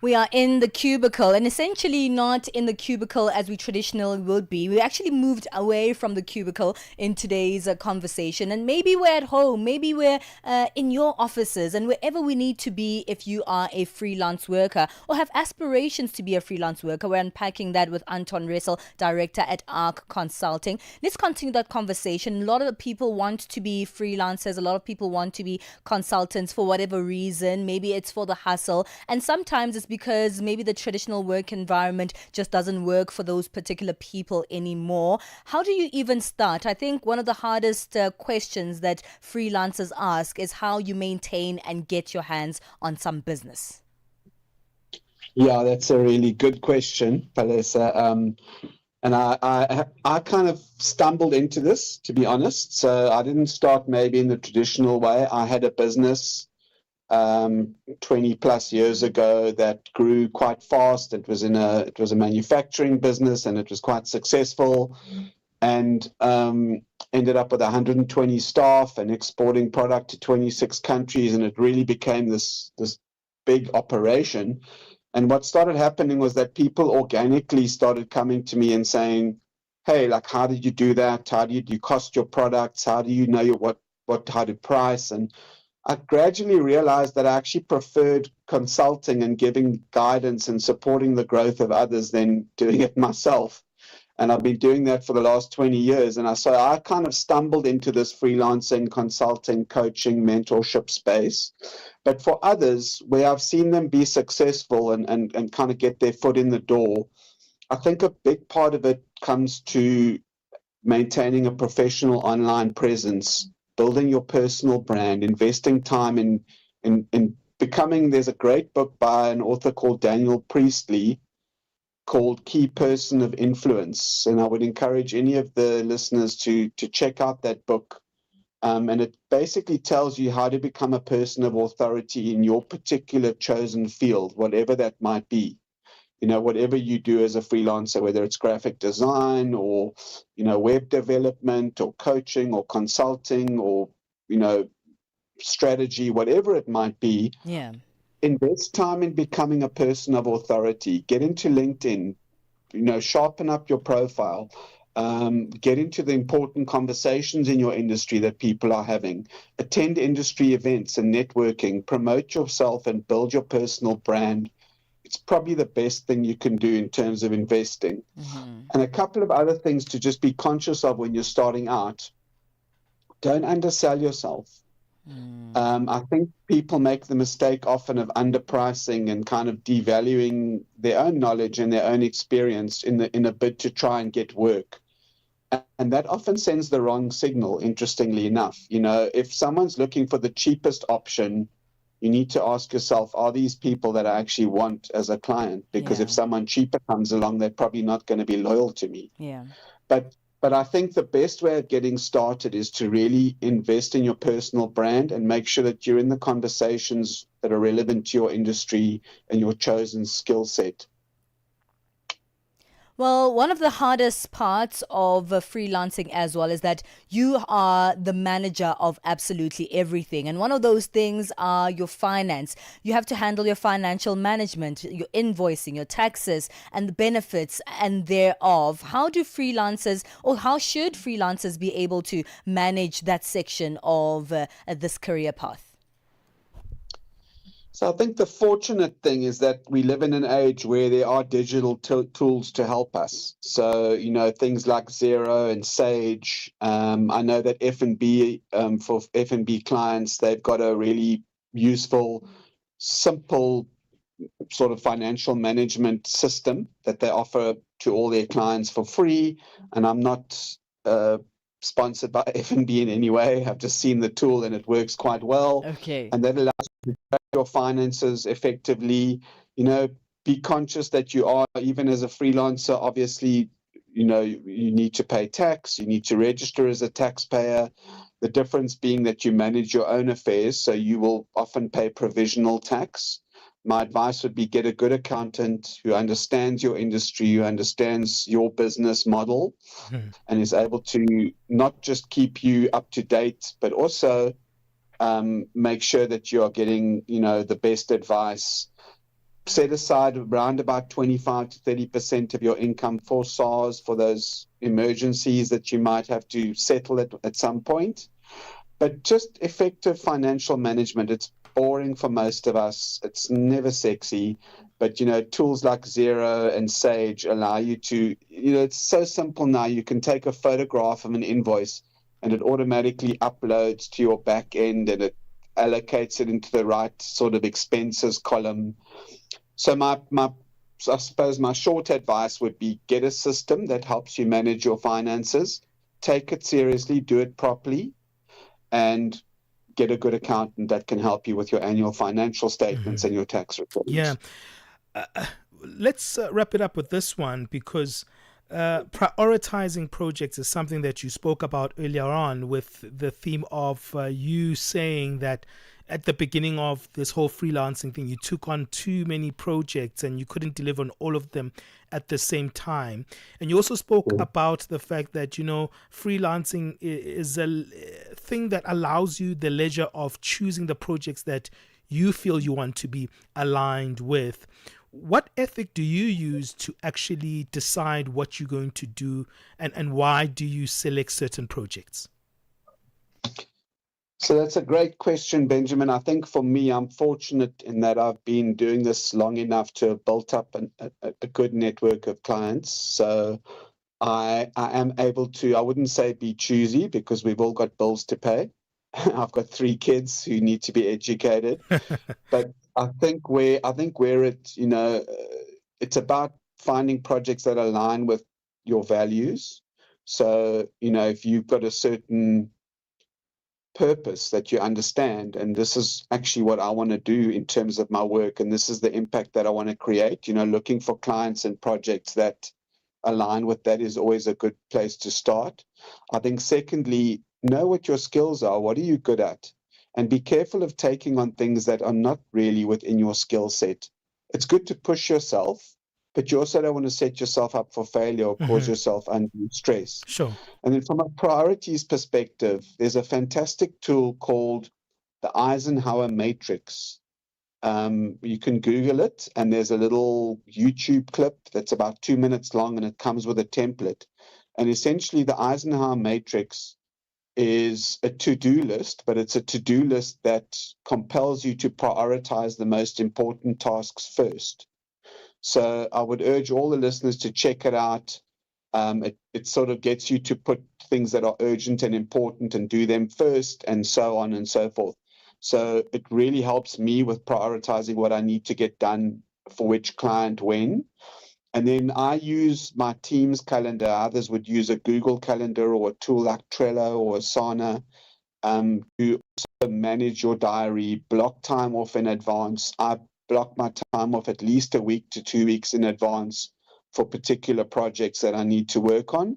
We are in the cubicle, and essentially not in the cubicle as we traditionally would be. We actually moved away from the cubicle in today's conversation, and maybe we're at home, maybe we're in your offices, and wherever we need to be if you are a freelance worker or have aspirations to be a freelance worker. We're unpacking that with Anton Ressel, director at ARC Consulting. Let's continue that conversation. A lot of people want to be freelancers, a lot of people want to be consultants for whatever reason. Maybe it's for the hustle, and sometimes it's because maybe the traditional work environment just doesn't work for those particular people anymore. How do you even start? I think one of the hardest questions that freelancers ask is how you maintain and get your hands on some business. Yeah, that's a really good question, Palesa. And I kind of stumbled into this, to be honest. So I didn't start maybe in the traditional way. I had a business 20 plus years ago that grew quite fast. It was a manufacturing business, and it was quite successful, and ended up with 120 staff and exporting product to 26 countries, and it really became this big operation. And what started happening was that people organically started coming to me and saying, hey, like, how did you do that? How do you cost your products? How do you know how to price? And I gradually realized that I actually preferred consulting and giving guidance and supporting the growth of others than doing it myself. And I've been doing that for the last 20 years. And so I kind of stumbled into this freelancing, consulting, coaching, mentorship space. But for others, where I've seen them be successful and kind of get their foot in the door, I think a big part of it comes to maintaining a professional online presence, building your personal brand, investing time in becoming. There's a great book by an author called Daniel Priestley called Key Person of Influence, and I would encourage any of the listeners to check out that book. And it basically tells you how to become a person of authority in your particular chosen field, whatever that might be. Whatever you do as a freelancer, whether it's graphic design or, web development or coaching or consulting or, strategy, whatever it might be. Yeah. Invest time in becoming a person of authority. Get into LinkedIn, sharpen up your profile. Get into the important conversations in your industry that people are having. Attend industry events and networking. Promote yourself and build your personal brand. It's probably the best thing you can do in terms of investing. Mm-hmm. And a couple of other things to just be conscious of when you're starting out. Don't undersell yourself. I think people make the mistake often of underpricing and kind of devaluing their own knowledge and their own experience in a bid to try and get work. And that often sends the wrong signal, interestingly enough. If someone's looking for the cheapest option, you need to ask yourself, are these people that I actually want as a client? Because if someone cheaper comes along, they're probably not going to be loyal to me. Yeah. But I think the best way of getting started is to really invest in your personal brand and make sure that you're in the conversations that are relevant to your industry and your chosen skill set. Well, one of the hardest parts of freelancing as well is that you are the manager of absolutely everything. And one of those things are your finance. You have to handle your financial management, your invoicing, your taxes, and the benefits and thereof. How do freelancers, or how should freelancers be able to manage that section of this career path? So I think the fortunate thing is that we live in an age where there are digital tools to help us. So, things like Xero and Sage. I know that F&B, for F&B clients, they've got a really useful, simple sort of financial management system that they offer to all their clients for free. And I'm not sponsored by F&B in any way. I've just seen the tool and it works quite well. Okay. And that allows you to track your finances effectively. Be conscious that you are, even as a freelancer, obviously, you need to pay tax. You need to register as a taxpayer. The difference being that you manage your own affairs, so you will often pay provisional tax. My advice would be get a good accountant who understands your industry, who understands your business model, and is able to not just keep you up to date, but also make sure that you are getting, the best advice set aside around about 25 to 30% of your income for SARS, for those emergencies that you might have to settle at some point. But just effective financial management. It's boring for most of us. It's never sexy. But, tools like Xero and Sage allow you to, it's so simple now. You can take a photograph of an invoice and it automatically uploads to your back end and it allocates it into the right sort of expenses column. So I suppose my short advice would be get a system that helps you manage your finances, take it seriously, do it properly, and get a good accountant that can help you with your annual financial statements and your tax returns. Yeah. Let's wrap it up with this one, because prioritizing projects is something that you spoke about earlier on, with the theme of you saying that at the beginning of this whole freelancing thing, you took on too many projects and you couldn't deliver on all of them at the same time. And you also spoke about the fact that, freelancing is a thing that allows you the leisure of choosing the projects that you feel you want to be aligned with. What ethic do you use to actually decide what you're going to do, and why do you select certain projects? So that's a great question, Benjamin. I think for me, I'm fortunate in that I've been doing this long enough to have built up a good network of clients. So I am able to, I wouldn't say be choosy, because we've all got bills to pay. I've got 3 kids who need to be educated. But I think where it, it's about finding projects that align with your values. So, if you've got a certain purpose that you understand, and this is actually what I want to do in terms of my work, and this is the impact that I want to create, looking for clients and projects that align with that is always a good place to start. I think secondly, know what your skills are. What are you good at? And be careful of taking on things that are not really within your skill set. It's good to push yourself, but you also don't want to set yourself up for failure or cause yourself undue stress. Sure. And then from a priorities perspective, there's a fantastic tool called the Eisenhower Matrix. You can Google it, and there's a little YouTube clip that's about 2 minutes long, and it comes with a template. And essentially, the Eisenhower Matrix is a to-do list, but it's a to-do list that compels you to prioritize the most important tasks first. So I would urge all the listeners to check it out. It sort of gets you to put things that are urgent and important and do them first, and so on and so forth. So it really helps me with prioritizing what I need to get done for which client when. And then I use my team's calendar. Others would use a Google Calendar or a tool like Trello or Asana to also manage your diary, block time off in advance. I block my time off at least a week to 2 weeks in advance for particular projects that I need to work on,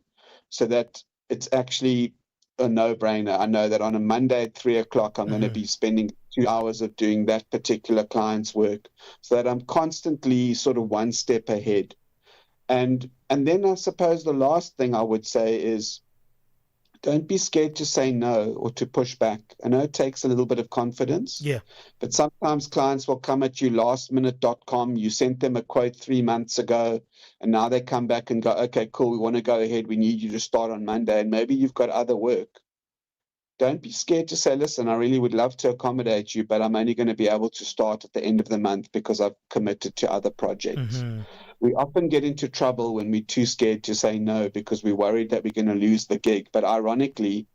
so that it's actually a no-brainer. I know that on a Monday at 3:00, I'm going to be spending 2 hours of doing that particular client's work, so that I'm constantly sort of one step ahead. And then I suppose the last thing I would say is, don't be scared to say no or to push back. I know it takes a little bit of confidence, but sometimes clients will come at you lastminute.com. You sent them a quote 3 months ago, and now they come back and go, okay, cool, we want to go ahead. We need you to start on Monday, and maybe you've got other work. Don't be scared to say, listen, I really would love to accommodate you, but I'm only going to be able to start at the end of the month because I've committed to other projects. We often get into trouble when we're too scared to say no because we're worried that we're going to lose the gig. But ironically,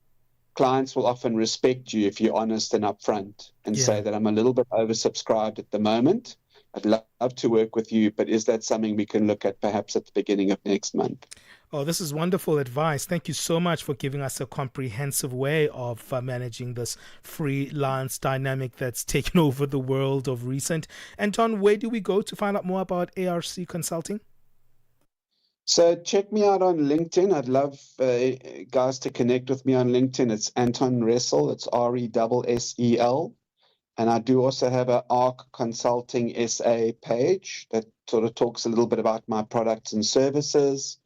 clients will often respect you if you're honest and upfront and say that I'm a little bit oversubscribed at the moment. I'd love to work with you, but is that something we can look at perhaps at the beginning of next month? Oh, this is wonderful advice. Thank you so much for giving us a comprehensive way of managing this freelance dynamic that's taken over the world of recent. Anton, where do we go to find out more about ARC Consulting? So check me out on LinkedIn. I'd love guys to connect with me on LinkedIn. It's Anton Ressel. It's Ressel. And I do also have an ARC Consulting SA page that sort of talks a little bit about my products and services.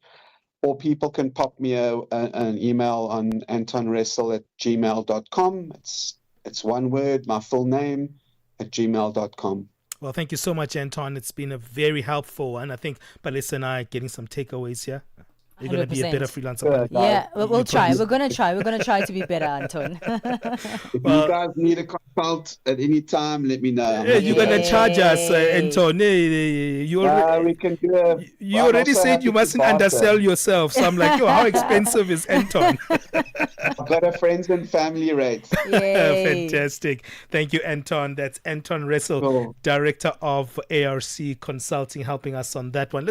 Or people can pop me an email on antonressel@gmail.com. It's one word, my full name, @gmail.com. Well, thank you so much, Anton. It's been a very helpful one. I think Palesa and I are getting some takeaways here. You're going to be a 100%. better freelancer. Good. Palesa. Yeah, we'll You try. promise. We're gonna try. We're gonna try to be better, Anton. If Well- you guys need a consult at any time, let me know. Yeah, you're going to charge us, Yay. Anton. You already, we can do a, you I'm already also said happy you to mustn't barter. undersell yourself. So I'm like, yo, how expensive is Anton? I've got a friends and family rate. Yay. Fantastic. Thank you, Anton. That's Anton Ressel, Cool. Director of ARC Consulting, helping us on that one.